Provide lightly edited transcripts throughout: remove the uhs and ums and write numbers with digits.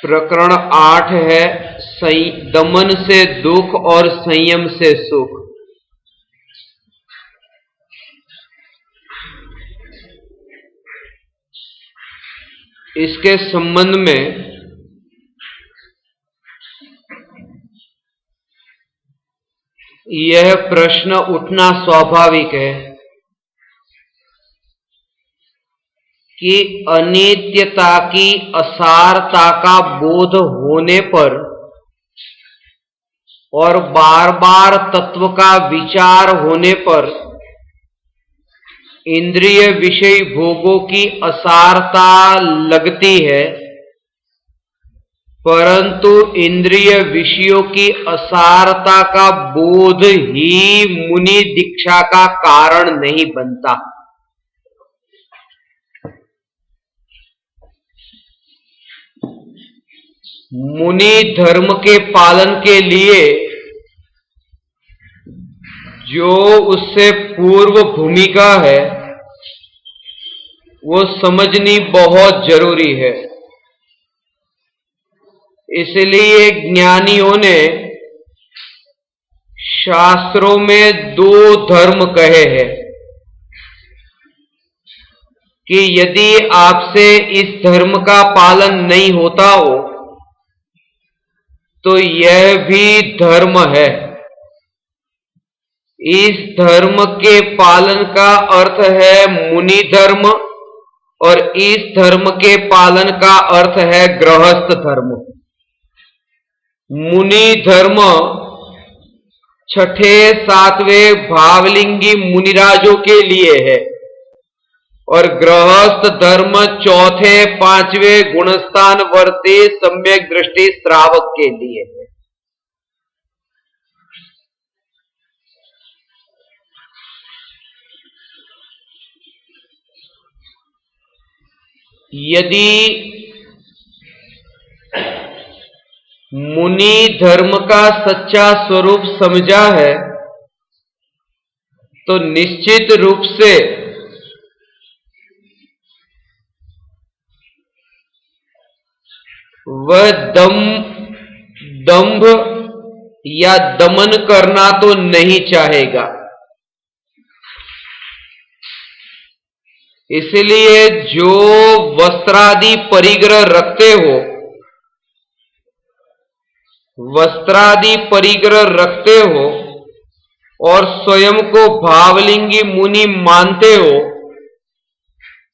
प्रकरण 8 है दमन से दुख और संयम से सुख। इसके संबंध में यह प्रश्न उठना स्वाभाविक है कि अनित्यता की असारता का बोध होने पर और बार बार तत्व का विचार होने पर इंद्रिय विषय भोगों की असारता लगती है, परंतु इंद्रिय विषयों की असारता का बोध ही मुनि दीक्षा का कारण नहीं बनता। मुनि धर्म के पालन के लिए जो उससे पूर्व भूमिका है वो समझनी बहुत जरूरी है। इसलिए ज्ञानियों ने शास्त्रों में 2 धर्म कहे हैं कि यदि आपसे इस धर्म का पालन नहीं होता हो तो यह भी धर्म है। इस धर्म के पालन का अर्थ है मुनि धर्म और इस धर्म के पालन का अर्थ है गृहस्थ धर्म। मुनि धर्म 6ठे 7वें भावलिंगी मुनिराजों के लिए है और गृहस्थ धर्म 4थे 5वें गुणस्थान वर्ती सम्यक दृष्टि श्रावक के लिए है। यदि मुनि धर्म का सच्चा स्वरूप समझा है तो निश्चित रूप से वह दंभ या दमन करना तो नहीं चाहेगा। इसलिए जो वस्त्रादि परिग्रह रखते हो, वस्त्रादि परिग्रह रखते हो और स्वयं को भावलिंगी मुनि मानते हो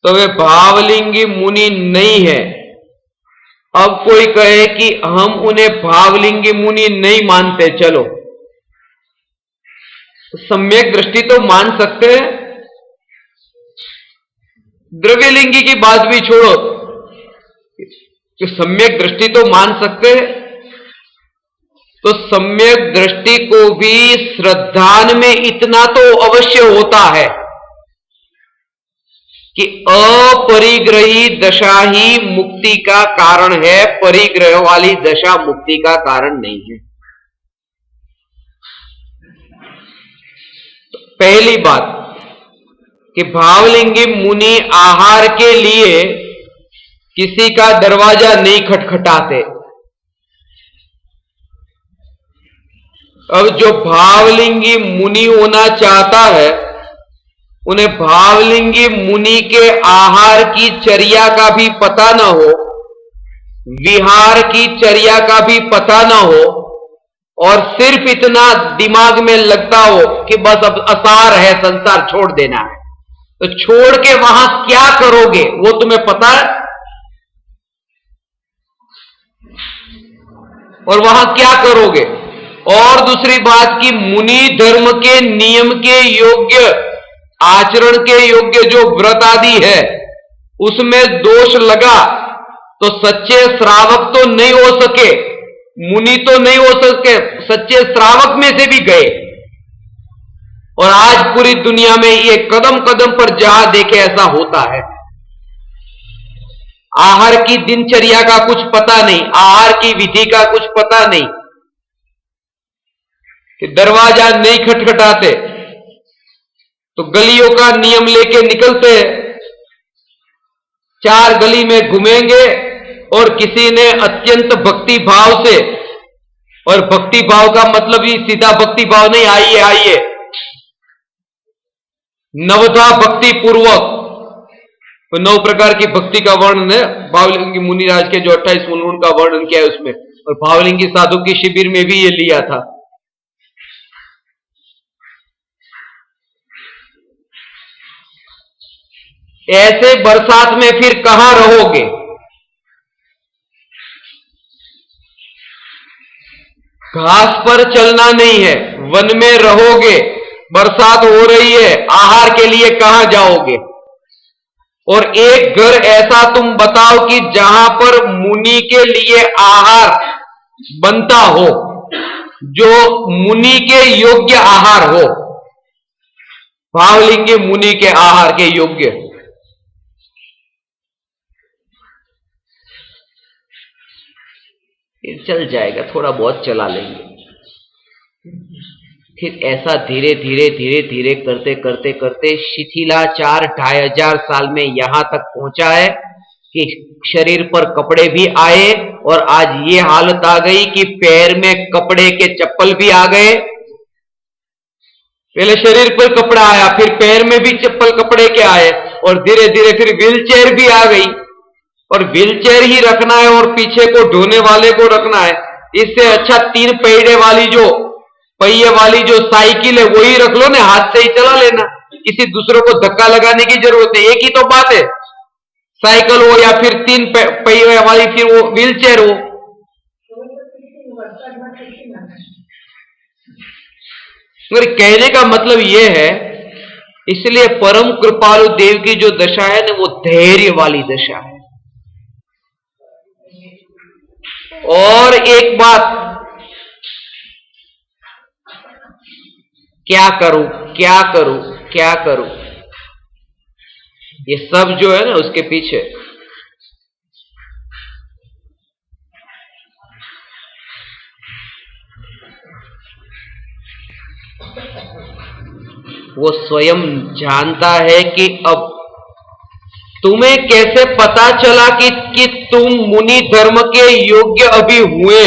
तो वे भावलिंगी मुनि नहीं है। अब कोई कहे कि हम उन्हें भावलिंगी मुनि नहीं मानते, चलो सम्यक दृष्टि तो मान सकते हैं। द्रव्यलिंगी की बात भी छोड़ो कि सम्यक दृष्टि तो मान सकते हैं, तो सम्यक दृष्टि को भी श्रद्धान में इतना तो अवश्य होता है कि अपरिग्रही दशा ही मुक्ति का कारण है, परिग्रह वाली दशा मुक्ति का कारण नहीं है। तो पहली बात कि भावलिंगी मुनि आहार के लिए किसी का दरवाजा नहीं खटखटाते। अब जो भावलिंगी मुनि होना चाहता है उन्हें भावलिंगी मुनि के आहार की चर्या का भी पता ना हो, विहार की चर्या का भी पता ना हो और सिर्फ इतना दिमाग में लगता हो कि बस अब असार है, संसार छोड़ देना है, तो छोड़ के वहां क्या करोगे वो तुम्हें पता है? और वहां क्या करोगे? और दूसरी बात कि मुनि धर्म के नियम के योग्य, आचरण के योग्य जो व्रत आदि है उसमें दोष लगा तो सच्चे श्रावक तो नहीं हो सके, मुनि तो नहीं हो सके, सच्चे श्रावक में से भी गए। और आज पूरी दुनिया में ये कदम कदम पर जहां देखे ऐसा होता है। आहार की दिनचर्या का कुछ पता नहीं, आहार की विधि का कुछ पता नहीं, कि दरवाजा नहीं खटखटाते तो गलियों का नियम लेके निकलते हैं, 4 गली में घूमेंगे और किसी ने अत्यंत भक्ति भाव से, और भक्ति भाव का मतलब ही सीधा भक्ति भाव नहीं, आइए आइए, नवधा भक्ति पूर्वक, तो 9 प्रकार की भक्ति का वर्णन है भावलिंगी मुनिराज के, जो 28 मूल का वर्णन किया है उसमें, और भावलिंगी साधु की शिविर में भी ये लिया था। ऐसे बरसात में फिर कहां रहोगे? घास पर चलना नहीं है, वन में रहोगे। बरसात हो रही है, आहार के लिए कहां जाओगे? और एक घर ऐसा तुम बताओ कि जहां पर मुनि के लिए आहार बनता हो, जो मुनि के योग्य आहार हो, भावलिंगी मुनि के आहार के योग्य। चल जाएगा, थोड़ा बहुत चला लेंगे। फिर ऐसा धीरे धीरे धीरे धीरे करते करते करते शिथिलाचार 2500 साल में यहां तक पहुंचा है कि शरीर पर कपड़े भी आए, और आज ये हालत आ गई कि पैर में कपड़े के चप्पल भी आ गए। पहले शरीर पर कपड़ा आया, फिर पैर में भी चप्पल कपड़े के आए, और धीरे धीरे फिर व्हीलचेयर भी आ गई, और व्हीलचेयर ही रखना है और पीछे को ढोने वाले को रखना है। इससे अच्छा 3 पहिए वाली जो साइकिल है वही रख लो ना, हाथ से ही चला लेना, किसी दूसरों को धक्का लगाने की जरूरत है। एक ही तो बात है, साइकिल हो या फिर 3 पहिए वाली फिर वो व्हीलचेयर हो। मगर कहने का मतलब यह है, इसलिए परम कृपालु देव की जो दशा है ना, वो धैर्य वाली दशा है। और एक बात, क्या करूं क्या करूं क्या करूं, ये सब जो है ना उसके पीछे वो स्वयं जानता है कि अब तुम्हें कैसे पता चला कि तुम मुनि धर्म के योग्य अभी हुए।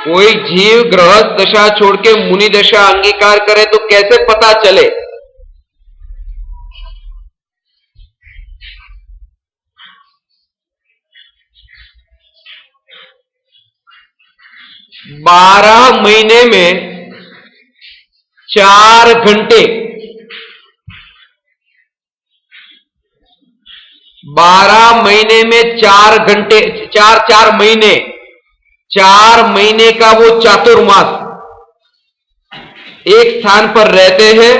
कोई जीव गृहस्थ दशा छोड़ के मुनि दशा अंगीकार करे तो कैसे पता चले? बारह महीने में 4 घंटे, 12 महीने में 4 घंटे, 4 महीने, 4 महीने का वो चातुर्मास एक स्थान पर रहते हैं,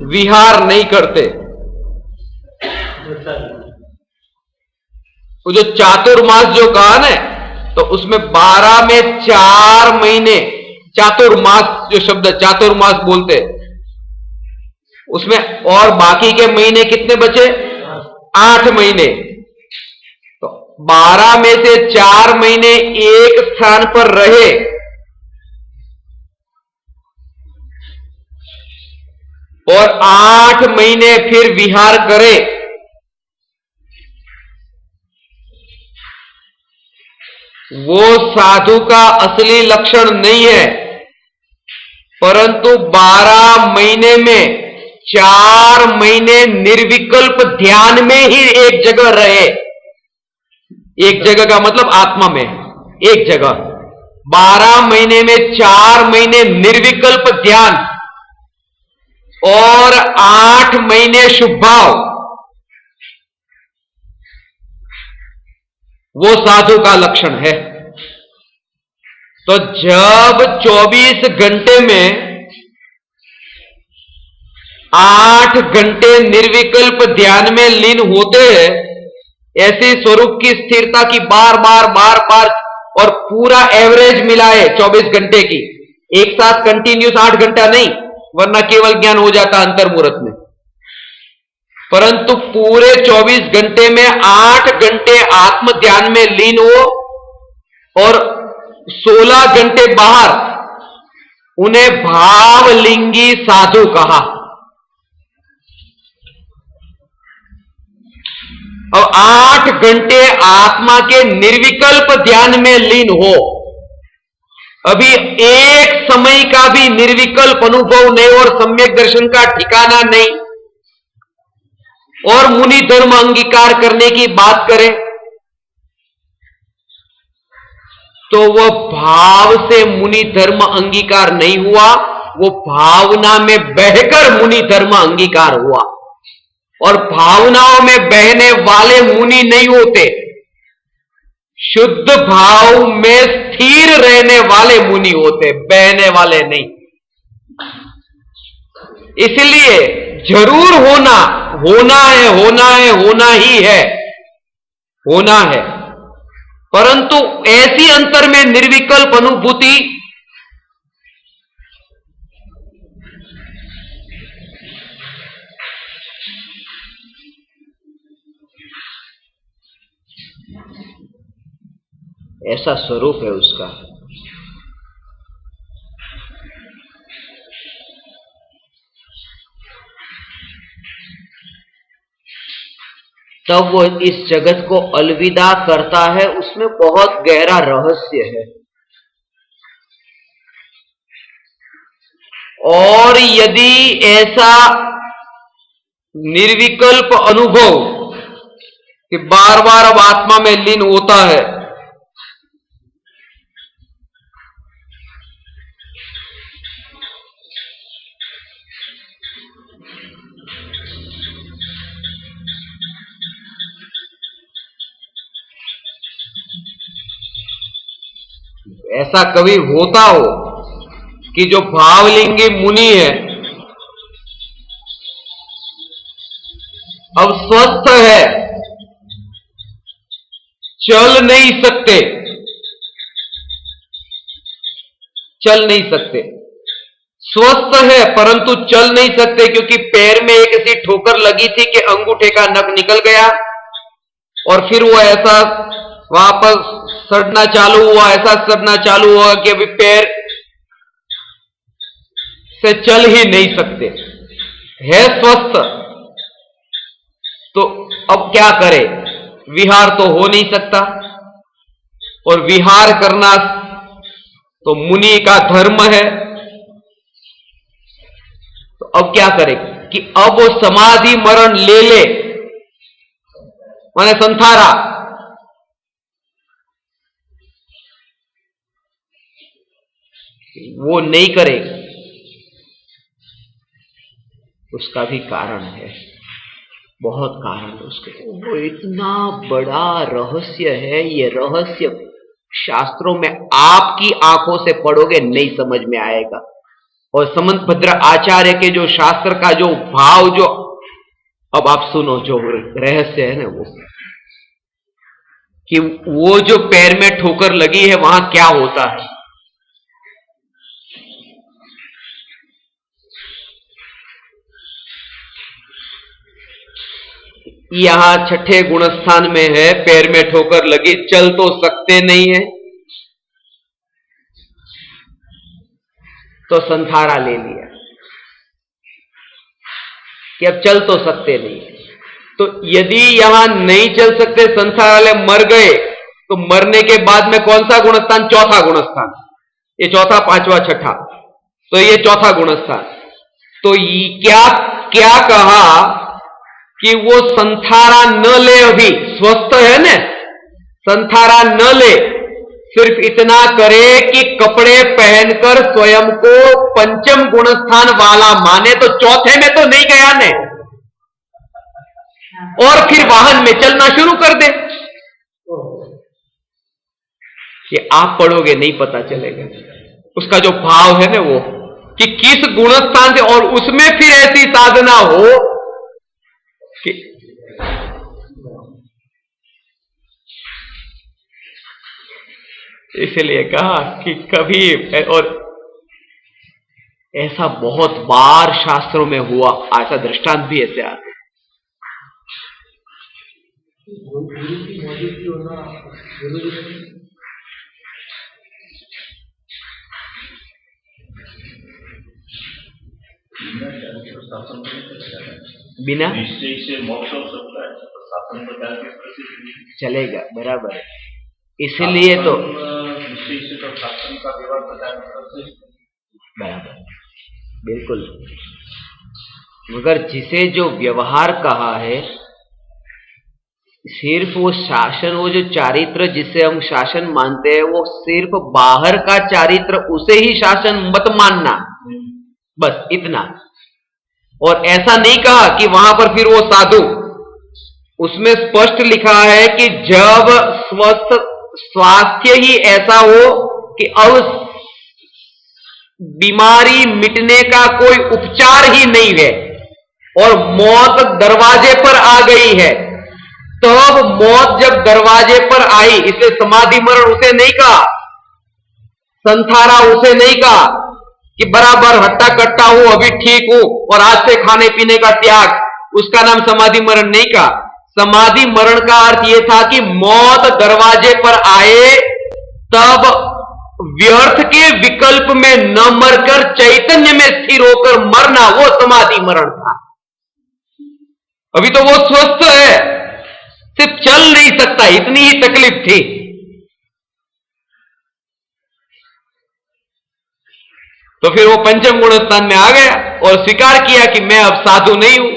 विहार नहीं करते। वो जो चातुर्मास जो कहा ना, तो उसमें 12 में 4 महीने, चातुर्मास जो शब्द चातुर्मास बोलते, उसमें और बाकी के महीने कितने बचे? 8 महीने। तो 12 में से 4 महीने एक स्थान पर रहे, और 8 महीने फिर विहार करे। वो साधु का असली लक्षण नहीं है, परंतु 12 महीने में 4 महीने निर्विकल्प ध्यान में ही एक जगह रहे। एक जगह का मतलब आत्मा में एक जगह। 12 महीने में 4 महीने निर्विकल्प ध्यान और 8 महीने शुभ भाव, वो साधु का लक्षण है। तो जब 24 घंटे में 8 घंटे निर्विकल्प ध्यान में लीन होते हैं, ऐसी स्वरूप की स्थिरता की बार बार और पूरा एवरेज मिलाए 24 घंटे की, एक साथ कंटिन्यूस 8 घंटा नहीं, वरना केवल ज्ञान हो जाता अंतर मुहूर्त में। परंतु पूरे 24 घंटे में 8 घंटे आत्म ध्यान में लीन हो और 16 घंटे बाहर, उन्हें भावलिंगी साधु कहा। अब 8 घंटे आत्मा के निर्विकल्प ध्यान में लीन हो, अभी एक समय का भी निर्विकल्प अनुभव नहीं और सम्यक दर्शन का ठिकाना नहीं, और मुनि धर्म अंगीकार करने की बात करें तो वह भाव से मुनि धर्म अंगीकार नहीं हुआ, वो भावना में बहकर मुनि धर्म अंगीकार हुआ। और भावनाओं में बहने वाले मुनि नहीं होते, शुद्ध भाव में स्थिर रहने वाले मुनि होते, बहने वाले नहीं। इसलिए जरूर होना है, होना ही है, होना है, परंतु ऐसी अंतर में निर्विकल्प अनुभूति ऐसा स्वरूप है उसका। तब वो इस जगत को अलविदा करता है, उसमें बहुत गहरा रहस्य है। और यदि ऐसा निर्विकल्प अनुभव कि बार बार अब आत्मा में लीन होता है, ऐसा कभी होता हो कि जो भावलिंगी मुनि है अब स्वस्थ है, चल नहीं सकते, स्वस्थ है परंतु चल नहीं सकते, क्योंकि पैर में एक ऐसी ठोकर लगी थी कि अंगूठे का नख निकल गया और फिर वो ऐसा वापस सड़ना चालू हुआ, ऐसा सड़ना चालू हुआ कि अभी पैर से चल ही नहीं सकते, है स्वस्थ। तो अब क्या करे, विहार तो हो नहीं सकता, और विहार करना तो मुनि का धर्म है। तो अब क्या करे कि अब वो समाधि मरण ले माने संथारा, वो नहीं करे। उसका भी कारण है, बहुत कारण है उसके। वो इतना बड़ा रहस्य है, ये रहस्य शास्त्रों में आपकी आंखों से पढ़ोगे नहीं समझ में आएगा। और समंतभद्र आचार्य के जो शास्त्र का जो भाव, जो अब आप सुनो, जो रहस्य है ना, वो कि वो जो पैर में ठोकर लगी है वहां क्या होता है। यहां छठे गुणस्थान में है, पैर में ठोकर लगी, चल तो सकते नहीं है, तो संथारा ले लिया कि अब चल तो सकते नहीं। तो यदि यहां नहीं चल सकते, संथारा ले मर गए, तो मरने के बाद में कौन सा गुणस्थान? चौथा गुणस्थान। ये चौथा, पांचवा, छठा, तो ये चौथा गुणस्थान। तो ये क्या कहा कि वो संथारा न ले, अभी स्वस्थ है न, संथारा न ले, सिर्फ इतना करे कि कपड़े पहनकर स्वयं को पंचम गुणस्थान वाला माने, तो चौथे में तो नहीं गया ने, और फिर वाहन में चलना शुरू कर दे। कि आप पढ़ोगे नहीं पता चलेगा उसका जो भाव है ना, वो कि किस गुणस्थान से, और उसमें फिर ऐसी साधना हो कि इसलिए कहा कि कभी, और ऐसा बहुत बार शास्त्रों में हुआ, ऐसा दृष्टांत भी ऐसे आते। बिना निश्चय से मोक्ष हो सकता है, शासन प्रकार की परिस्थिति चलेगा, बराबर है। इसलिए तो शासन का व्यवहार प्रकार बराबर, बिल्कुल। मगर जिसे जो व्यवहार कहा है, सिर्फ वो शासन, वो जो चारित्र जिसे हम शासन मानते हैं, वो सिर्फ बाहर का चारित्र, उसे ही शासन मत मानना, बस इतना। और ऐसा नहीं कहा कि वहां पर फिर वो साधु, उसमें स्पष्ट लिखा है कि जब स्वस्थ स्वास्थ्य ही ऐसा हो कि अब बीमारी मिटने का कोई उपचार ही नहीं है और मौत दरवाजे पर आ गई है, तब मौत जब दरवाजे पर आई, इसलिए समाधि मरण उसे नहीं कहा, संथारा उसे नहीं कहा कि बराबर हट्टा कट्टा हूं, अभी ठीक हूं और आज से खाने पीने का त्याग, उसका नाम समाधि मरण नहीं कहा। समाधि मरण का अर्थ यह था कि मौत दरवाजे पर आए, तब व्यर्थ के विकल्प में न मरकर चैतन्य में स्थिर होकर मरना, वो समाधि मरण था। अभी तो वो स्वस्थ है, सिर्फ चल नहीं सकता, इतनी ही तकलीफ थी। तो फिर वो पंचम गुण स्थान में आ गया और स्वीकार किया कि मैं अब साधु नहीं हूं।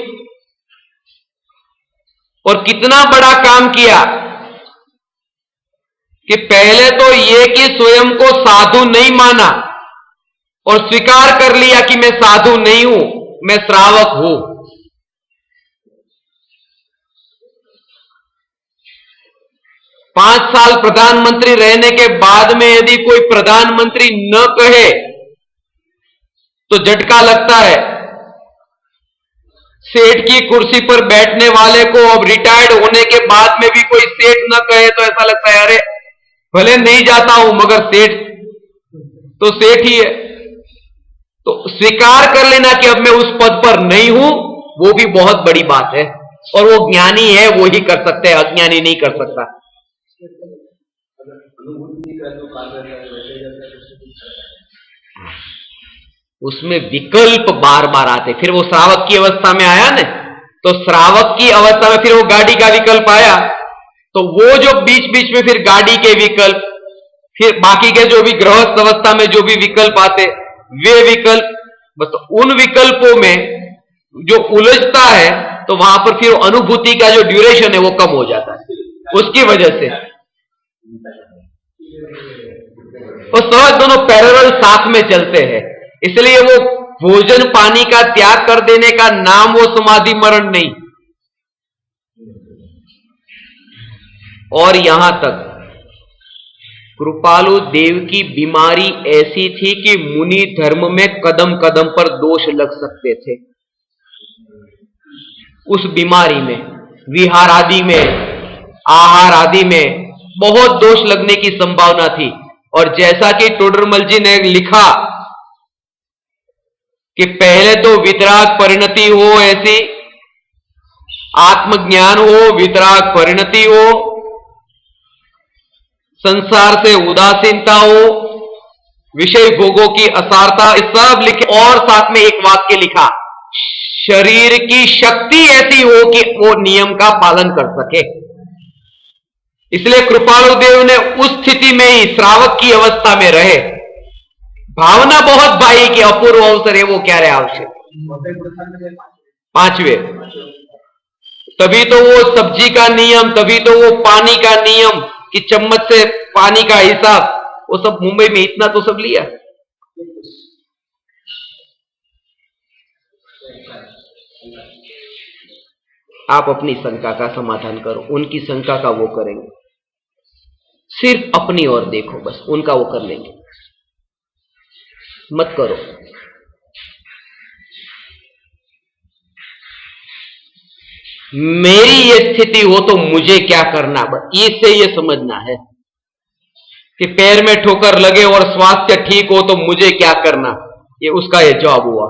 और कितना बड़ा काम किया कि पहले तो ये कि स्वयं को साधु नहीं माना और स्वीकार कर लिया कि मैं साधु नहीं हूं, मैं श्रावक हूं। पांच साल प्रधानमंत्री रहने के बाद में यदि कोई प्रधानमंत्री न कहे तो झटका लगता है। सेठ की कुर्सी पर बैठने वाले को अब रिटायर्ड होने के बाद में भी कोई सेठ न कहे तो ऐसा लगता है, अरे भले नहीं जाता हूं मगर सेठ तो सेठ ही है। तो स्वीकार कर लेना कि अब मैं उस पद पर नहीं हूं, वो भी बहुत बड़ी बात है। और वो ज्ञानी है, वो ही कर सकते हैं, अज्ञानी नहीं कर सकता। उसमें विकल्प बार बार आते। फिर वो श्रावक की अवस्था में आया ना, तो श्रावक की अवस्था में फिर वो गाड़ी का विकल्प आया, तो वो जो बीच बीच में फिर गाड़ी के विकल्प, फिर बाकी के जो भी गृहस्थ अवस्था में जो भी विकल्प आते, वे विकल्प, बस उन विकल्पों में जो उलझता है, तो वहां पर फिर अनुभूति का जो ड्यूरेशन है वो कम हो जाता है। उसकी वजह से वो सहज दोनों पैरेलल साथ में चलते हैं। इसलिए वो भोजन पानी का त्याग कर देने का नाम वो समाधि मरण नहीं। और यहां तक कृपालु देव की बीमारी ऐसी थी कि मुनि धर्म में कदम कदम पर दोष लग सकते थे। उस बीमारी में, विहार आदि में, आहार आदि में बहुत दोष लगने की संभावना थी। और जैसा कि टोडरमल जी ने लिखा कि पहले तो वितराग परिणति हो, ऐसी आत्मज्ञान हो, वितराग परिणति हो, संसार से उदासीनता हो, विषय भोगों की असारता, इस सब लिखे। और साथ में एक वाक्य लिखा, शरीर की शक्ति ऐसी हो कि वो नियम का पालन कर सके। इसलिए कृपालु देव ने उस स्थिति में ही श्रावक की अवस्था में रहे। भावना बहुत भाई कि अपूर्व अवसर है, वो क्या रहे आवश्यक। पांचवें, तभी तो वो सब्जी का नियम, तभी तो वो पानी का नियम कि चम्मच से पानी का हिसाब, वो सब मुंबई में इतना तो सब लिया। आप अपनी शंका का समाधान करो, उनकी शंका का वो करेंगे। सिर्फ अपनी ओर देखो, बस उनका वो कर लेंगे, मत करो। मेरी ये स्थिति हो तो मुझे क्या करना, बस इससे ये समझना है कि पैर में ठोकर लगे और स्वास्थ्य ठीक हो तो मुझे क्या करना, ये उसका ये जवाब हुआ।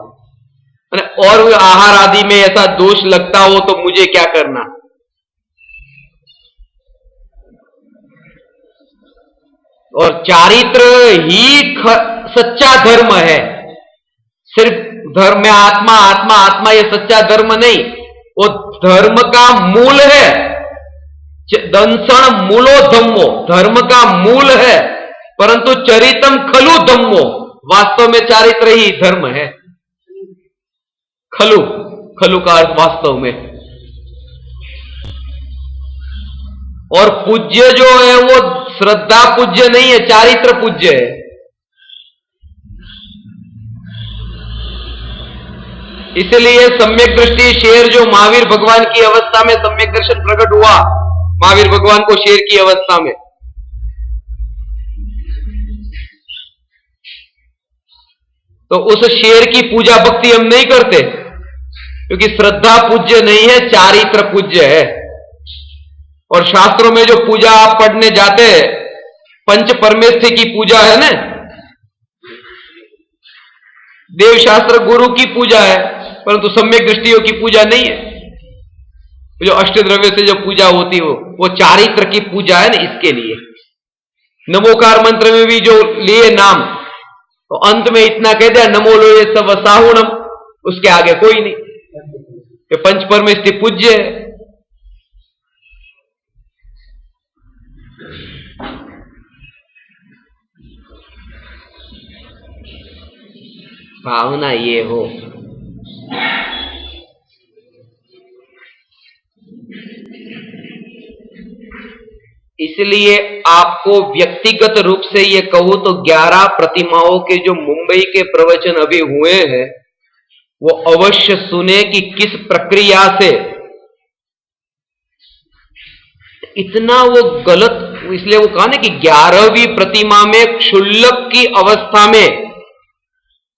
और आहार आदि में ऐसा दोष लगता हो तो मुझे क्या करना। और चारित्र ही सच्चा धर्म है। सिर्फ धर्म में आत्मा आत्मा आत्मा, ये सच्चा धर्म नहीं, वो धर्म का मूल है दंसण मूलो धम्मो, धर्म का मूल है, परंतु चरितम खलु धम्मो, वास्तव में चारित्र ही धर्म है। खलु, खलु का अर्थ वास्तव में। और पूज्य जो है वो श्रद्धा पूज्य नहीं है, चारित्र पूज्य है। इसलिए सम्यक दृष्टि शेर जो महावीर भगवान की अवस्था में सम्यक दर्शन प्रकट हुआ, महावीर भगवान को शेर की अवस्था में, तो उस शेर की पूजा भक्ति हम नहीं करते, क्योंकि श्रद्धा पूज्य नहीं है, चारित्र पूज्य है। और शास्त्रों में जो पूजा आप पढ़ने जाते हैं, पंच परमेष्ठी की पूजा है ना, देव शास्त्र गुरु की पूजा है, परंतु सम्यक दृष्टियों की पूजा नहीं है। जो अष्टद्रव्य से जो पूजा होती है वो चारित्र की पूजा है ना, इसके लिए। नमोकार मंत्र में भी जो लिए नाम, तो अंत में इतना कह दिया नमो लोये सब साहुणम, उसके आगे कोई नहीं, कि पंच परमेष्ठी पूज्य है। भावना ये हो। इसलिए आपको व्यक्तिगत रूप से ये कहूं तो 11 प्रतिमाओं के जो मुंबई के प्रवचन अभी हुए हैं, वो अवश्य सुने कि किस प्रक्रिया से इतना वो गलत, इसलिए वो कहा ना कि 11वीं प्रतिमा में क्षुल्लक की अवस्था में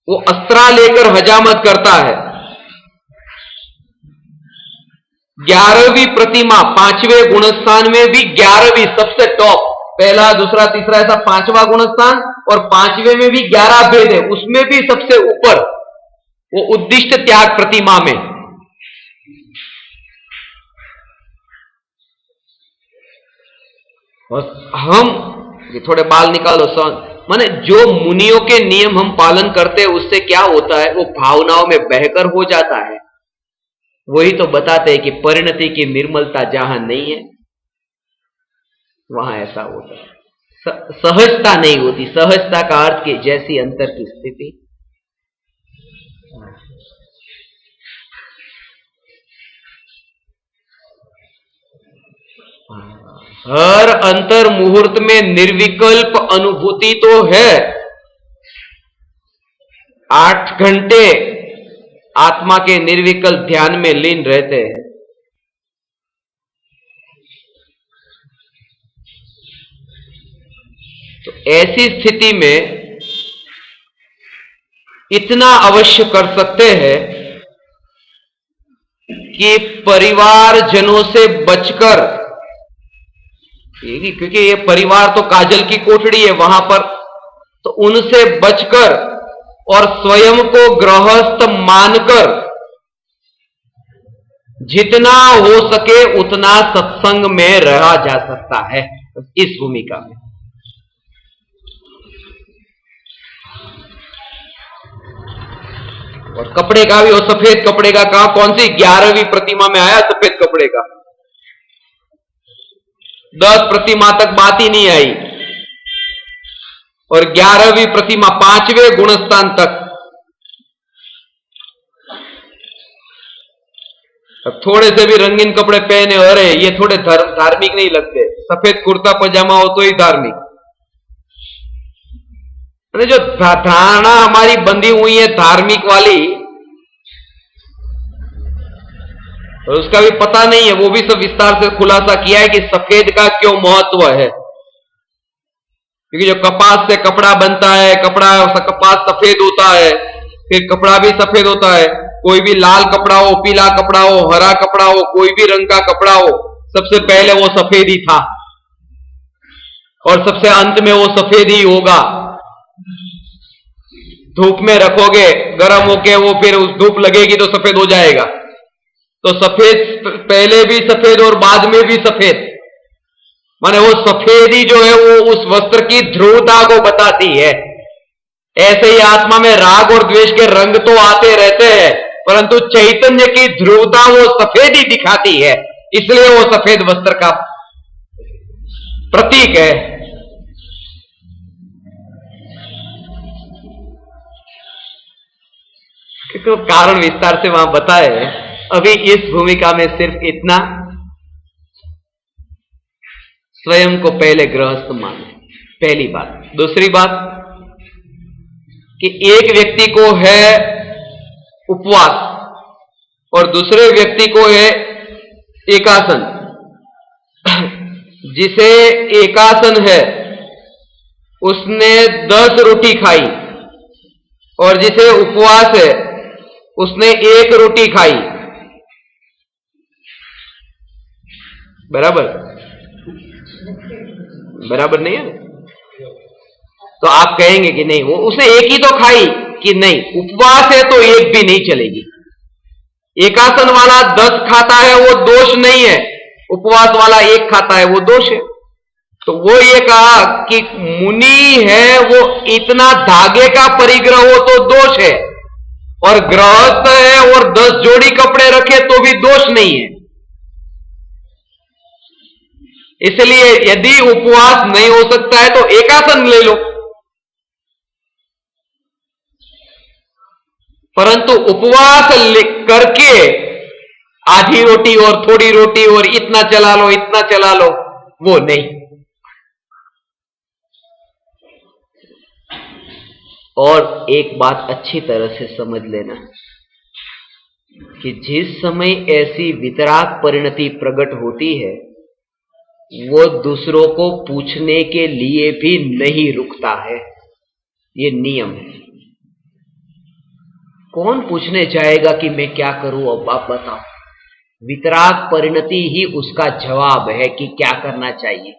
वो अस्त्रा लेकर हजामत करता है। 11वीं प्रतिमा 5वें गुणस्थान में भी 11वीं सबसे टॉप, पहला दूसरा तीसरा ऐसा 5वां गुणस्थान, और 5वें में भी 11 भेद है, उसमें भी सबसे ऊपर वो उद्दिष्ट त्याग प्रतिमा में। और हम थोड़े बाल निकालो, माने जो मुनियों के नियम हम पालन करते हैं, उससे क्या होता है, वो भावनाओं में बहकर हो जाता है। वही तो बताते हैं कि परिणति की निर्मलता जहां नहीं है वहां ऐसा होता है, सहजता नहीं होती। सहजता का अर्थ की जैसी अंतर की स्थिति। हर अंतर मुहूर्त में निर्विकल्प अनुभूति तो है। 8 घंटे आत्मा के निर्विकल्प ध्यान में लीन रहते हैं। तो ऐसी स्थिति में इतना अवश्य कर सकते हैं कि परिवारजनों से बचकर, क्योंकि ये परिवार तो काजल की कोठड़ी है वहां पर, तो उनसे बचकर और स्वयं को गृहस्थ मानकर जितना हो सके उतना सत्संग में रहा जा सकता है इस भूमिका में। और कपड़े का भी, और सफेद कपड़े का कहा, कौन सी 11वीं प्रतिमा में आया सफेद कपड़े का? 10 प्रतिमा तक बात ही नहीं आई, और 11वीं प्रतिमा 5वें गुणस्थान तक। अब थोड़े से भी रंगीन कपड़े पहने, अरे ये थोड़े धार्मिक नहीं लगते, सफेद कुर्ता पजामा हो तो ही धार्मिक। जो धारणा हमारी बंधी हुई है धार्मिक वाली, और उसका भी पता नहीं है, वो भी सब विस्तार से खुलासा किया है कि सफेद का क्यों महत्व है। क्योंकि जो कपास से कपड़ा बनता है, कपास सफेद होता है, फिर कपड़ा भी सफेद होता है। कोई भी लाल कपड़ा हो, पीला कपड़ा हो, हरा कपड़ा हो, कोई भी रंग का कपड़ा हो, सबसे पहले वो सफेद ही था और सबसे अंत में वो सफेद ही होगा। धूप में रखोगे गर्म होके, वो फिर उस धूप लगेगी तो सफेद हो जाएगा। तो सफेद पहले भी सफेद और बाद में भी सफेद, माने वो सफेदी जो है वो उस वस्त्र की ध्रुवता को बताती है। ऐसे ही आत्मा में राग और द्वेष के रंग तो आते रहते हैं, परंतु चैतन्य की ध्रुवता वो सफेदी दिखाती है, इसलिए वो सफेद वस्त्र का प्रतीक है। तो कारण विस्तार से वहां बताए, अभी इस भूमिका में सिर्फ इतना, स्वयं को पहले गृहस्थ माने, पहली बात। दूसरी बात कि एक व्यक्ति को है उपवास और दूसरे व्यक्ति को है एकासन। जिसे एकासन है उसने 10 रोटी खाई और जिसे उपवास है उसने 1 रोटी खाई, बराबर बराबर नहीं है? तो आप कहेंगे कि नहीं, वो उसने 1 ही तो खाई, कि नहीं उपवास है तो 1 भी नहीं चलेगी। एकासन वाला 10 खाता है वो दोष नहीं है, उपवास वाला 1 खाता है वो दोष है। तो वो ये कहा कि मुनि है वो इतना धागे का परिग्रह हो तो दोष है, और गृहस्थ है और 10 जोड़ी कपड़े रखे तो भी दोष नहीं है। इसलिए यदि उपवास नहीं हो सकता है तो एकासन ले लो, परंतु उपवास करके आधी रोटी और थोड़ी रोटी और इतना चला लो इतना चला लो, वो नहीं। और एक बात अच्छी तरह से समझ लेना कि जिस समय ऐसी वितराग परिणति प्रकट होती है वो दूसरों को पूछने के लिए भी नहीं रुकता है, ये नियम है। कौन पूछने जाएगा कि मैं क्या करूं, अब आप बताओ। वितराग परिणति ही उसका जवाब है कि क्या करना चाहिए,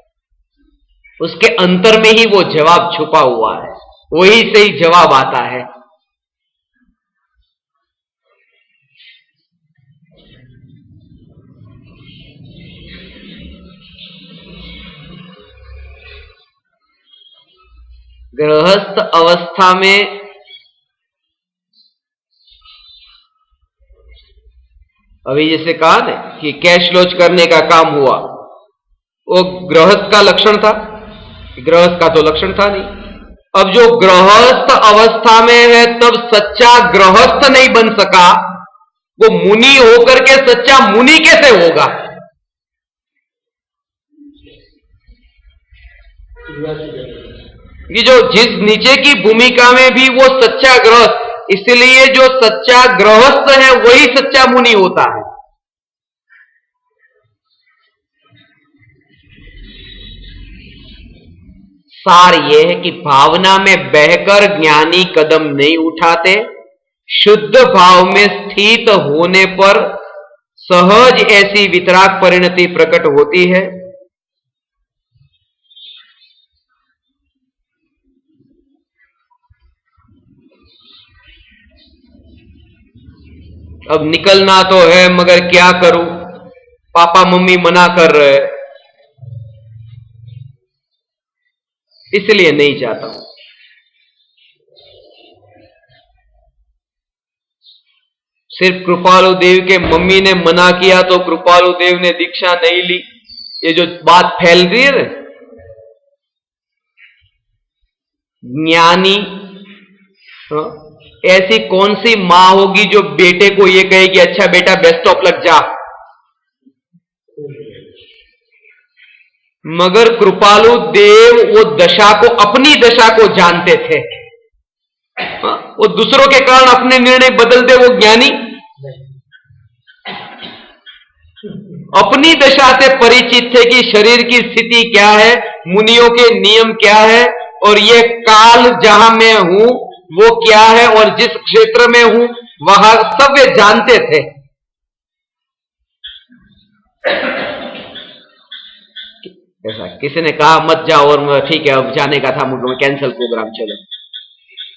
उसके अंतर में ही वो जवाब छुपा हुआ है, वही से ही जवाब आता है। गृहस्थ अवस्था में अभी जैसे कहा ना कि कैश लॉन्च करने का काम हुआ, वो गृहस्थ का लक्षण था, गृहस्थ का तो लक्षण था नहीं। अब जो गृहस्थ अवस्था में है तब सच्चा गृहस्थ नहीं बन सका, वो मुनि होकर के सच्चा मुनि कैसे होगा? ये जो जिस नीचे की भूमिका में भी वो सच्चा गृहस्थ, इसलिए जो सच्चा गृहस्थ है वही सच्चा मुनि होता है। सार यह है कि भावना में बहकर ज्ञानी कदम नहीं उठाते, शुद्ध भाव में स्थित होने पर सहज ऐसी वितराग परिणति प्रकट होती है। अब निकलना तो है मगर क्या करूं, पापा मम्मी मना कर रहे, इसलिए नहीं जाता हूं। सिर्फ कृपालु देव के मम्मी ने मना किया तो कृपालु देव ने दीक्षा नहीं ली, ये जो बात फैल रही है ना, ज्ञानी ऐसी कौन सी मां होगी जो बेटे को ये कहेगी अच्छा बेटा बेस्ट ऑफ लक जा। मगर कृपालु देव वो दशा को, अपनी दशा को जानते थे। वो दूसरों के कारण अपने निर्णय बदलते वो ज्ञानी अपनी दशा से परिचित थे कि शरीर की स्थिति क्या है, मुनियों के नियम क्या है, और ये काल जहां मैं हूं वो क्या है, और जिस क्षेत्र में हूं वहां सब वे जानते थे। ऐसा किसी ने कहा मत जाओ और ठीक है अब जाने का था मुझे, कैंसिल प्रोग्राम, चलो,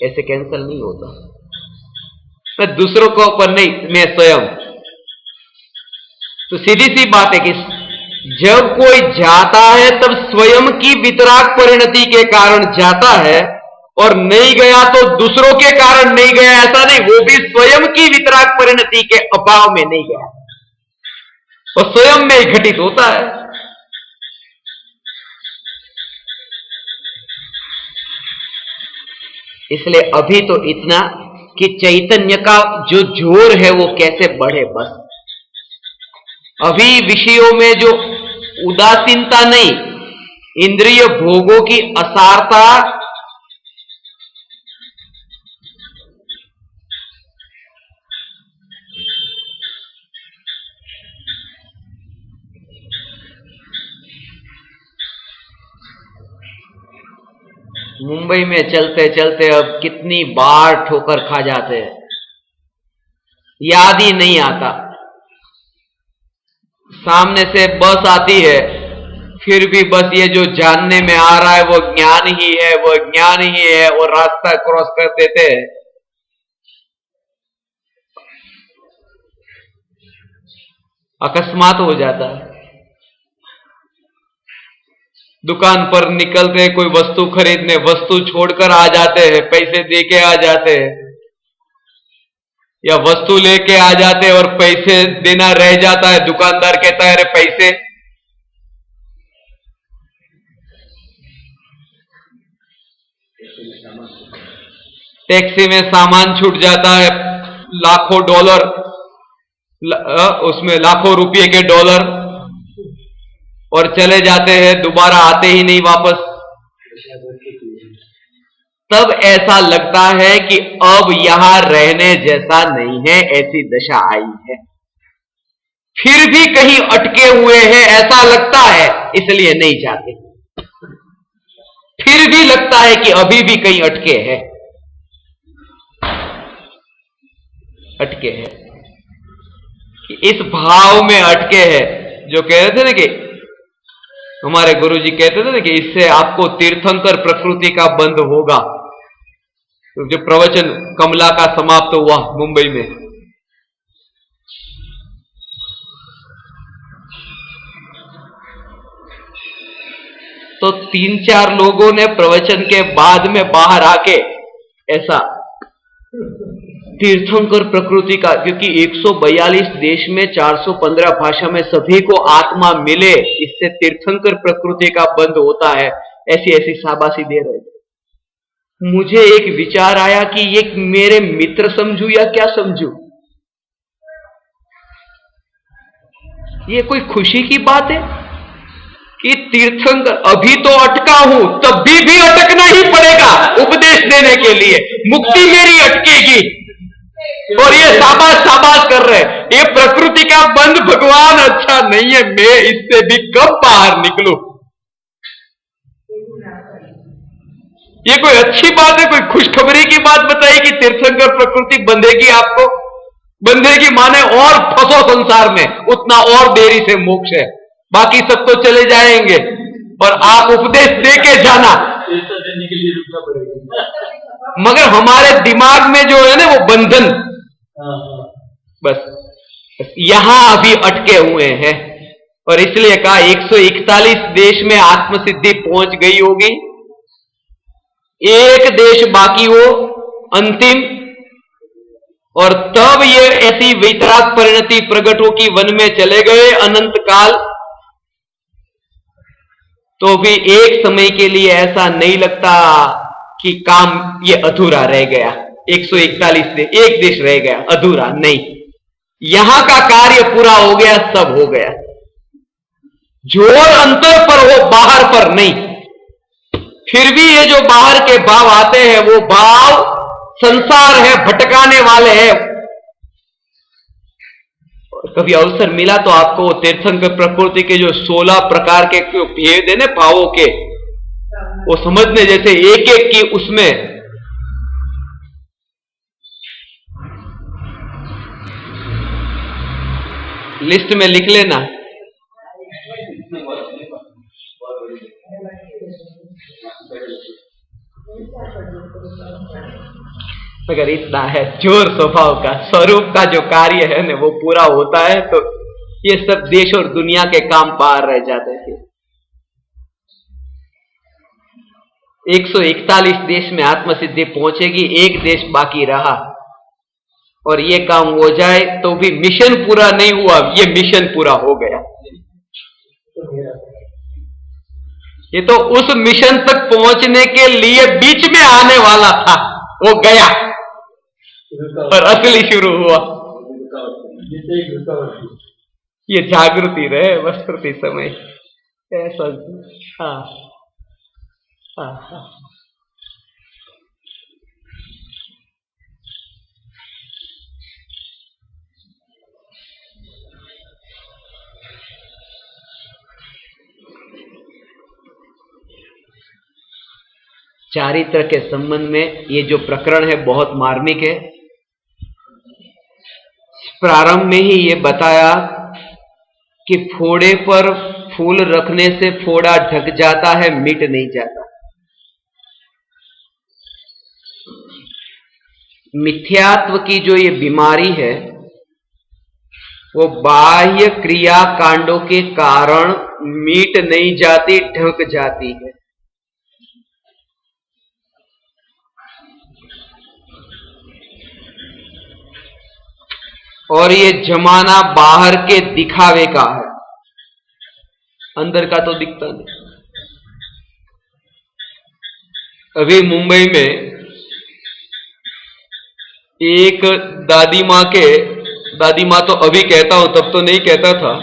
ऐसे कैंसिल नहीं होता। मैं दूसरों को ऊपर नहीं, मैं स्वयं। तो सीधी सी बात है कि जब कोई जाता है तब स्वयं की वितराग परिणति के कारण जाता है, और नहीं गया तो दूसरों के कारण नहीं गया, ऐसा नहीं, वो भी स्वयं की वितराग परिणति के अभाव में नहीं गया, और स्वयं में घटित होता है। इसलिए अभी तो इतना कि चैतन्य का जो जोर है वो कैसे बढ़े, बस। अभी विषयों में जो उदासीनता नहीं, इंद्रिय भोगों की असारता, मुंबई में चलते चलते अब कितनी बार ठोकर खा जाते हैं, याद ही नहीं आता। सामने से बस आती है, फिर भी बस ये जो जानने में आ रहा है वो ज्ञान ही है, वो ज्ञान ही है, वो रास्ता क्रॉस कर देते हैं। अकस्मात हो जाता है। दुकान पर निकलते, कोई वस्तु खरीदने, वस्तु छोड़कर आ जाते हैं, पैसे दे के आ जाते हैं, या वस्तु लेके आ जाते हैं और पैसे देना रह जाता है। दुकानदार कहता है अरे पैसे, टैक्सी में सामान छूट जाता है, लाखों डॉलर, उसमें लाखों रुपए के डॉलर, और चले जाते हैं, दोबारा आते ही नहीं वापस। तब ऐसा लगता है कि अब यहां रहने जैसा नहीं है, ऐसी दशा आई है। फिर भी कहीं अटके हुए हैं ऐसा लगता है, इसलिए नहीं जाते। फिर भी लगता है कि अभी भी कहीं अटके हैं, अटके हैं, कि इस भाव में अटके हैं। जो कह रहे थे ना कि हमारे गुरुजी कहते थे ना कि इससे आपको तीर्थंकर प्रकृति का बंध होगा। तो जो प्रवचन कमला का समाप्त हुआ मुंबई में, तो 3-4 लोगों ने प्रवचन के बाद में बाहर आके ऐसा तीर्थंकर प्रकृति का, क्योंकि 142 देश में 415 भाषा में सभी को आत्मा मिले, इससे तीर्थंकर प्रकृति का बंध होता है, ऐसी ऐसी शाबाशी दे रहे थे। मुझे एक विचार आया कि ये मेरे मित्र समझू या क्या समझू, ये कोई खुशी की बात है कि तीर्थंकर, अभी तो अटका हूं, तब भी अटकना ही पड़ेगा उपदेश देने के लिए, मुक्ति मेरी अटकेगी। और ये शाबाश कर रहे हैं, ये प्रकृति का बंध भगवान अच्छा नहीं है, मैं इससे भी कब बाहर निकलूं। ये कोई अच्छी बात है, कोई खुशखबरी की बात बताई कि तीर्थंकर प्रकृति बंधेगी आपको, बंधेगी माने और फंसो संसार में, उतना और देरी से मोक्ष है, बाकी सब तो चले जाएंगे, और आप उपदेश दे के जाना। देने के लिए रुकना पड़ेगा। मगर हमारे दिमाग में जो है ना वो बंधन, बस यहां अभी अटके हुए हैं। और इसलिए कहा 141 देश में आत्मसिद्धि पहुंच गई होगी, एक देश बाकी हो अंतिम, और तब ये ऐसी वितराग परिणति प्रकट हो कि वन में चले गए अनंत काल। तो भी एक समय के लिए ऐसा नहीं लगता कि काम ये अधूरा रह गया, 141 से एक देश रह गया अधूरा, नहीं, यहां का कार्य पूरा हो गया, सब हो गया। जोर अंतर पर हो, बाहर पर नहीं। फिर भी ये जो बाहर के भाव आते हैं वो भाव संसार है, भटकाने वाले हैं। कभी अवसर मिला तो आपको तीर्थंकर प्रकृति के जो 16 प्रकार के भेद है ना भावों के, वो समझने जैसे, एक एक की उसमें लिस्ट में लिख लेना। अगर इतना है जोर स्वभाव का, स्वरूप का जो कार्य है ना वो पूरा होता है, तो ये सब देश और दुनिया के काम पार रह जाते हैं। 141 देश में आत्मसिद्धि पहुंचेगी, एक देश बाकी रहा, और ये काम हो जाए तो भी मिशन पूरा नहीं हुआ, ये मिशन पूरा हो गया। ये तो उस मिशन तक पहुंचने के लिए बीच में आने वाला था, वो गया रुकावट। और असली शुरू हुआ। जिससे एक रुकावट। ये जागृति रहे बस प्रति समय ऐसा। हाँ हाँ हाँ। चारित्र के संबंध में ये जो प्रकरण है बहुत मार्मिक है। प्रारंभ में ही ये बताया कि फोड़े पर फूल रखने से फोड़ा ढक जाता है, मिट नहीं जाता। मिथ्यात्व की जो ये बीमारी है वो बाह्य क्रिया कांडों के कारण मिट नहीं जाती, ढक जाती है। और ये जमाना बाहर के दिखावे का है, अंदर का तो दिखता नहीं। अभी मुंबई में एक दादी माँ तो अभी कहता हूं, तब तो नहीं कहता था,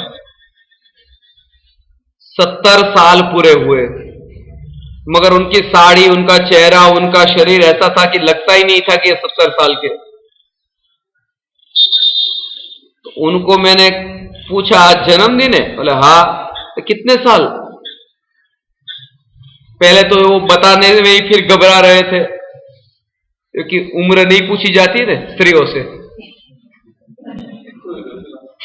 70 साल पूरे हुए, मगर उनकी साड़ी, उनका चेहरा, उनका शरीर ऐसा था कि लगता ही नहीं था कि ये 70 साल के। तो उनको मैंने पूछा आज जन्मदिन है? बोले हाँ। तो कितने साल? पहले तो वो बताने में ही फिर घबरा रहे थे क्योंकि उम्र नहीं पूछी जाती ना स्त्रियों से।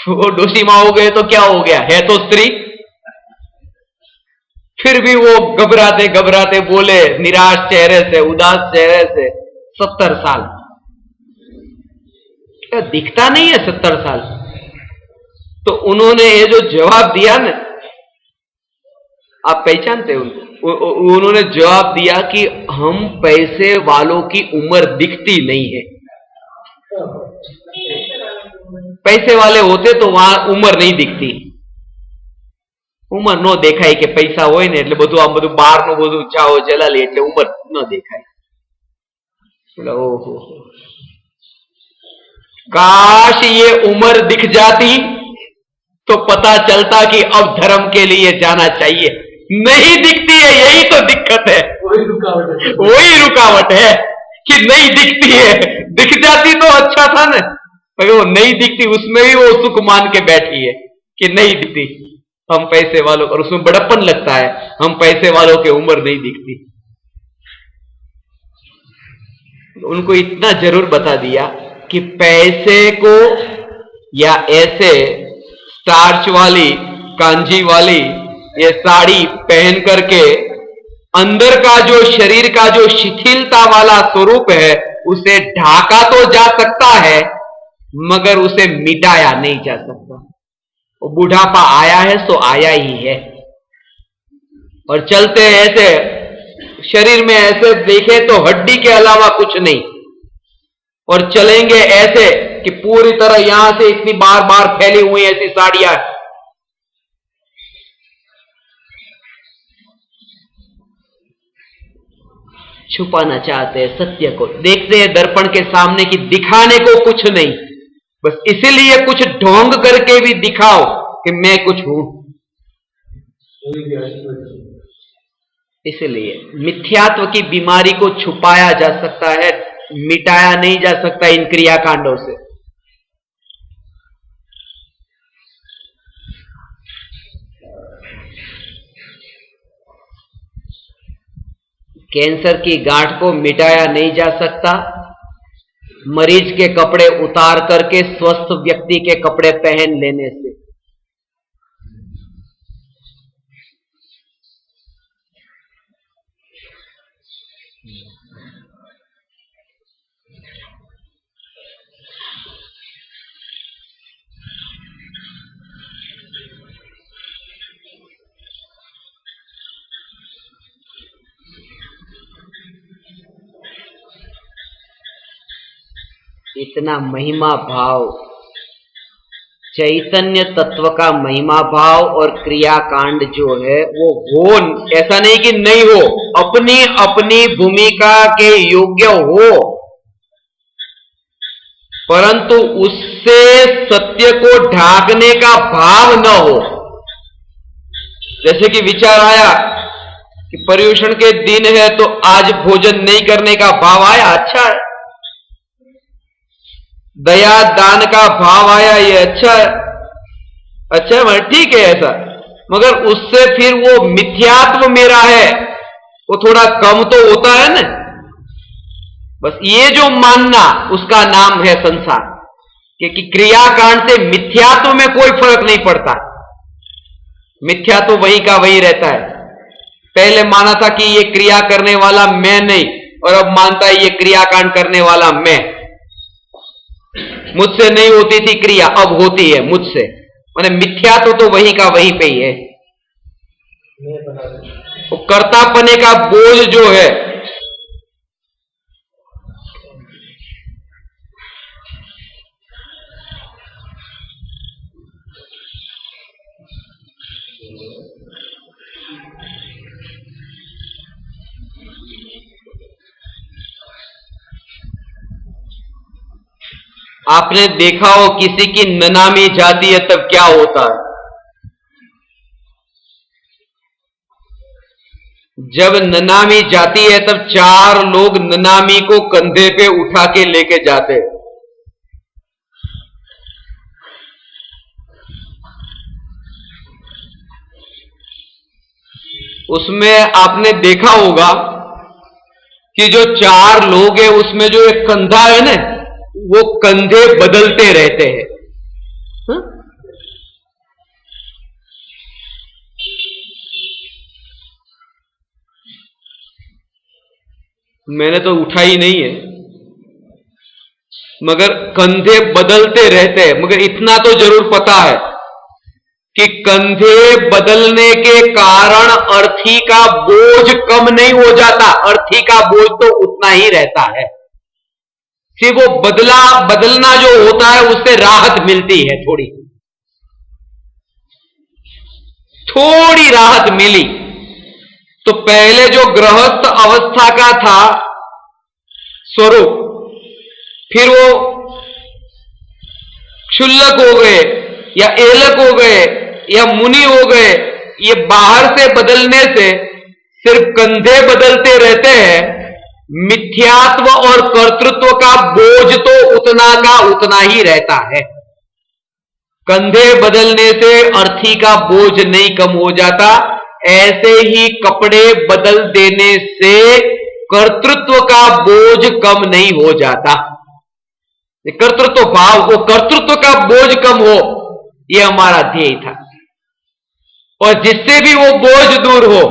वो डोसी माँ हो गए तो क्या हो गया, है तो स्त्री। फिर भी वो घबराते घबराते बोले निराश चेहरे से, उदास चेहरे से, 70 साल। क्या दिखता नहीं है 70 साल? तो उन्होंने ये जो जवाब दिया ना, आप पहचानते हैं उनको? उन्होंने जवाब दिया कि हम पैसे वालों की उम्र दिखती नहीं है। पैसे वाले होते तो वहां उम्र नहीं दिखती। उम्र नो देखाय कि पैसा होय ने એટલે બધું આમ બધું બહારનું બધું જાઓ જલાલી એટલે ઉંમર ન દેખાય। ओहो, काश ये उम्र दिख जाती तो पता चलता कि अब धर्म के लिए जाना चाहिए। नहीं दिखती है, यही तो दिक्कत है। वही रुकावट है कि नहीं दिखती है। दिख जाती तो अच्छा था ना, मगर वो नहीं दिखती, उसमें भी वो सुख मान के बैठी है कि नहीं दिखती। हम पैसे वालों, और उसमें बड़प्पन लगता है, हम पैसे वालों की उम्र नहीं दिखती। उनको इतना जरूर बता दिया कि पैसे को या ऐसे स्टार्च वाली, कांजी वाली ये साड़ी पहन करके अंदर का जो शरीर का जो शिथिलता वाला स्वरूप है उसे ढाका तो जा सकता है, मगर उसे मिटाया नहीं जा सकता। वो बुढ़ापा आया है सो आया ही है। और चलते ऐसे शरीर में ऐसे देखे तो हड्डी के अलावा कुछ नहीं, और चलेंगे ऐसे कि पूरी तरह यहां से इतनी बार बार फैली हुई ऐसी साड़ियां। छुपाना चाहते हैं सत्य को, देखते हैं दर्पण के सामने कि दिखाने को कुछ नहीं, बस इसीलिए कुछ ढोंग करके भी दिखाओ कि मैं कुछ हूं। इसलिए मिथ्यात्व की बीमारी को छुपाया जा सकता है, मिटाया नहीं जा सकता इन क्रियाकांडों से। कैंसर की गांठ को मिटाया नहीं जा सकता मरीज के कपड़े उतार करके स्वस्थ व्यक्ति के कपड़े पहन लेने से। इतना महिमा भाव, चैतन्य तत्व का महिमा भाव और क्रियाकांड जो है वो हो, ऐसा नहीं कि नहीं हो, अपनी अपनी भूमिका के योग्य हो। परंतु उससे सत्य को ढांकने का भाव न हो। जैसे कि विचार आया कि पर्युषण के दिन है तो आज भोजन नहीं करने का भाव आया, अच्छा है। दया दान का भाव आया, ये अच्छा है, अच्छा है, ठीक है ऐसा। मगर उससे फिर वो मिथ्यात्व मेरा है वो थोड़ा कम तो होता है ना। बस ये जो मानना उसका नाम है संसार, क्योंकि क्रियाकांड से मिथ्यात्व में कोई फर्क नहीं पड़ता। मिथ्यात्व वही का वही रहता है। पहले माना था कि ये क्रिया करने वाला मैं नहीं, और अब मानता है ये क्रियाकांड करने वाला मैं। मुझसे नहीं होती थी क्रिया, अब होती है मुझसे। माने मिथ्यात्व तो वही का वही पे ही है। वो कर्तापने का बोझ जो है, आपने देखा हो किसी की ननामी जाती है तब क्या होता है। जब ननामी जाती है तब 4 लोग ननामी को कंधे पे उठा के लेके जाते। उसमें आपने देखा होगा कि जो 4 लोग हैं उसमें जो एक कंधा है ना, वो कंधे बदलते रहते हैं। हा? मैंने तो उठाई नहीं है, मगर कंधे बदलते रहते हैं। मगर इतना तो जरूर पता है कि कंधे बदलने के कारण अर्थी का बोझ कम नहीं हो जाता, अर्थी का बोझ तो उतना ही रहता है। सिर्फ वो बदलना जो होता है उससे राहत मिलती है, थोड़ी राहत मिली। तो पहले जो गृहस्थ अवस्था का था स्वरूप, फिर वो क्षुल्लक हो गए या एलक हो गए या मुनि हो गए। ये बाहर से बदलने से सिर्फ कंधे बदलते रहते हैं, मिथ्यात्व और कर्तृत्व का बोझ तो उतना का उतना ही रहता है। कंधे बदलने से अर्थी का बोझ नहीं कम हो जाता। ऐसे ही कपड़े बदल देने से कर्तृत्व का बोझ कम नहीं हो जाता। कर्तृत्व भाव, वो कर्तृत्व का बोझ कम हो, यह हमारा ध्येय था। और जिससे भी वो बोझ दूर हो,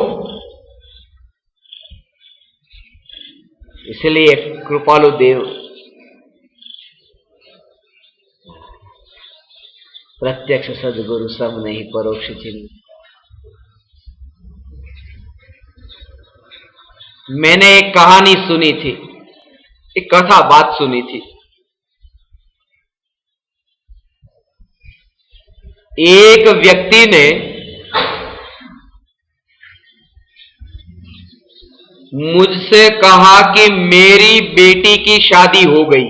इसलिए कृपालु देव प्रत्यक्ष सदगुरु सब नहीं परोक्ष चिन्ह। मैंने एक कहानी सुनी थी, एक कथा बात सुनी थी। एक व्यक्ति ने मुझसे कहा कि मेरी बेटी की शादी हो गई।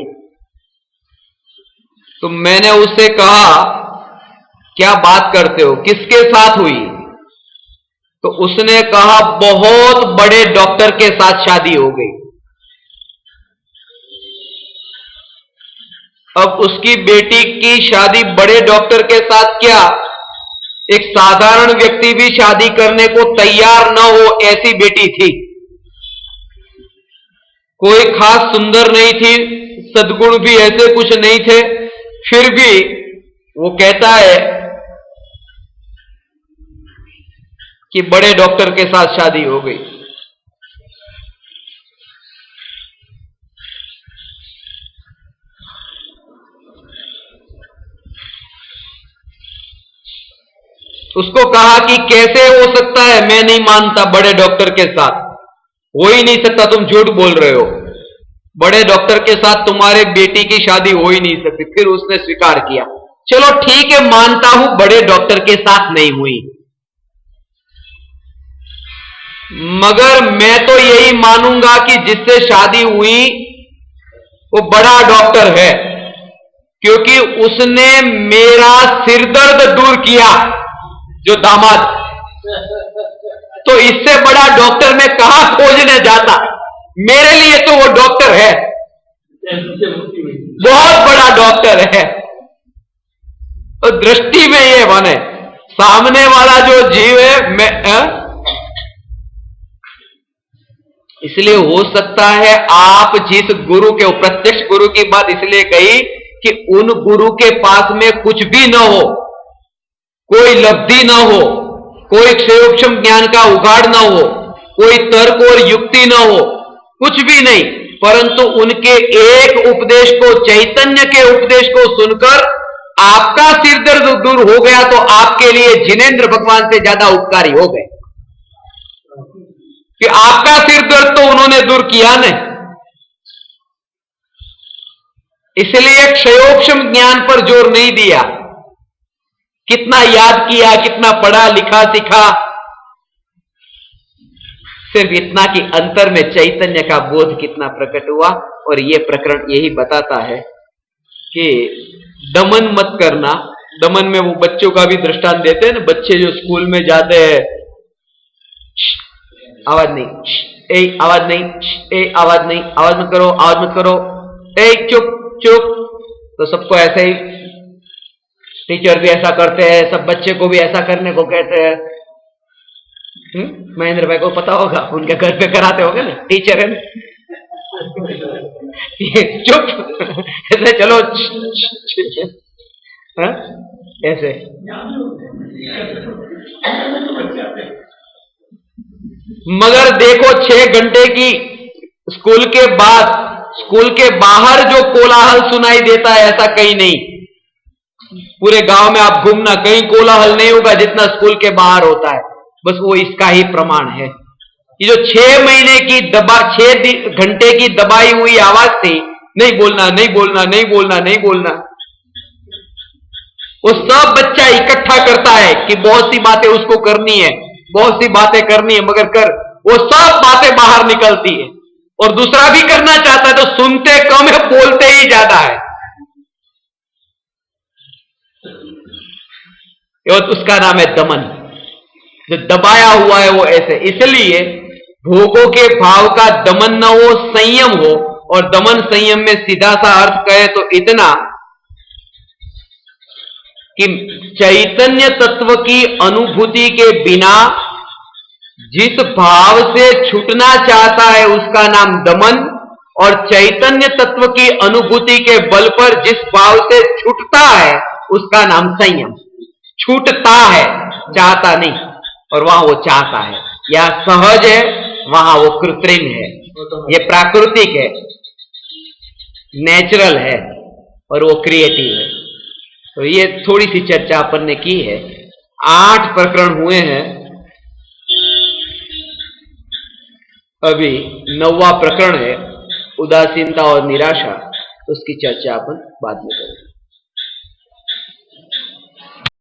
तो मैंने उससे कहा क्या बात करते हो, किसके साथ हुई? तो उसने कहा बहुत बड़े डॉक्टर के साथ शादी हो गई। अब उसकी बेटी की शादी बड़े डॉक्टर के साथ क्या, एक साधारण व्यक्ति भी शादी करने को तैयार न हो ऐसी बेटी थी। कोई खास सुंदर नहीं थी, सद्गुण भी ऐसे कुछ नहीं थे, फिर भी वो कहता है कि बड़े डॉक्टर के साथ शादी हो गई। उसको कहा कि कैसे हो सकता है, मैं नहीं मानता बड़े डॉक्टर के साथ, हो ही नहीं सकता, तुम झूठ बोल रहे हो, बड़े डॉक्टर के साथ तुम्हारे बेटी की शादी हो ही नहीं सकती। फिर उसने स्वीकार किया, चलो ठीक है मानता हूं बड़े डॉक्टर के साथ नहीं हुई, मगर मैं तो यही मानूंगा कि जिससे शादी हुई वो बड़ा डॉक्टर है। क्योंकि उसने मेरा सिरदर्द दूर किया, जो दामाद। तो इससे बड़ा डॉक्टर मैं कहां खोजने जाता, मेरे लिए तो वो डॉक्टर है, बहुत बड़ा डॉक्टर है। तो दृष्टि में ये बने, सामने वाला जो जीव है मैं इसलिए हो सकता है आप जिस गुरु के, प्रत्यक्ष गुरु की बात इसलिए कही कि उन गुरु के पास में कुछ भी न हो, कोई लब्धि न हो, कोई क्षयोक्षम ज्ञान का उगाड़ न हो, कोई तर्क और युक्ति न हो, कुछ भी नहीं, परंतु उनके एक उपदेश को, चैतन्य के उपदेश को सुनकर आपका सिर दर्द दूर हो गया, तो आपके लिए जिनेंद्र भगवान से ज्यादा उपकारी हो गए, कि आपका सिर दर्द तो उन्होंने दूर किया नहीं। इसलिए क्षयोक्षम ज्ञान पर जोर नहीं दिया, कितना याद किया, कितना पढ़ा लिखा सीखा, सिर्फ इतना कि अंतर में चैतन्य का बोध कितना प्रकट हुआ। और यह प्रकरण यही बताता है कि दमन मत करना। दमन में वो बच्चों का भी दृष्टांत देते हैं ना, बच्चे जो स्कूल में जाते हैं, आवाज नहीं, ए आवाज नहीं, ए आवाज नहीं, आवाज मत करो, आवाज मत करो, ए चुप चुप। तो सबको ऐसे ही टीचर भी ऐसा करते हैं, सब बच्चे को भी ऐसा करने को कहते हैं। महेंद्र भाई को पता होगा, उनके घर पे कराते होंगे ना, टीचर है ना, चुप ऐसे चलो ऐसे। मगर देखो 6 घंटे की स्कूल के बाद, स्कूल के बाहर जो कोलाहल सुनाई देता है ऐसा कहीं नहीं। पूरे गांव में आप घूमना, कहीं कोलाहल नहीं होगा जितना स्कूल के बाहर होता है। बस वो इसका ही प्रमाण है। ये जो 6 महीने की 6 घंटे की दबाई हुई आवाज थी, नहीं बोलना, नहीं बोलना, नहीं बोलना, नहीं बोलना, वो सब बच्चा इकट्ठा करता है कि बहुत सी बातें उसको करनी है, बहुत सी बातें करनी है, मगर कर वो सब बातें बाहर निकलती है। और दूसरा भी करना चाहता है तो सुनते कम है, बोलते ही ज्यादा है। और उसका नाम है दमन। जो दबाया हुआ है वो ऐसे, इसलिए भोगों के भाव का दमन न हो, संयम हो। और दमन संयम में सीधा सा अर्थ कहे तो इतना कि चैतन्य तत्व की अनुभूति के बिना जिस भाव से छूटना चाहता है उसका नाम दमन, और चैतन्य तत्व की अनुभूति के बल पर जिस भाव से छूटता है उसका नाम संयम। छूटता है, चाहता नहीं, और वहां वो चाहता है। या सहज है, वहां वो कृत्रिम है। ये प्राकृतिक है, नेचुरल है, और वो क्रिएटिव है। तो ये थोड़ी सी चर्चा अपन ने की है। 8 प्रकरण हुए हैं, अभी 9वां प्रकरण है उदासीनता और निराशा। उसकी चर्चा अपन बाद में करेंगे।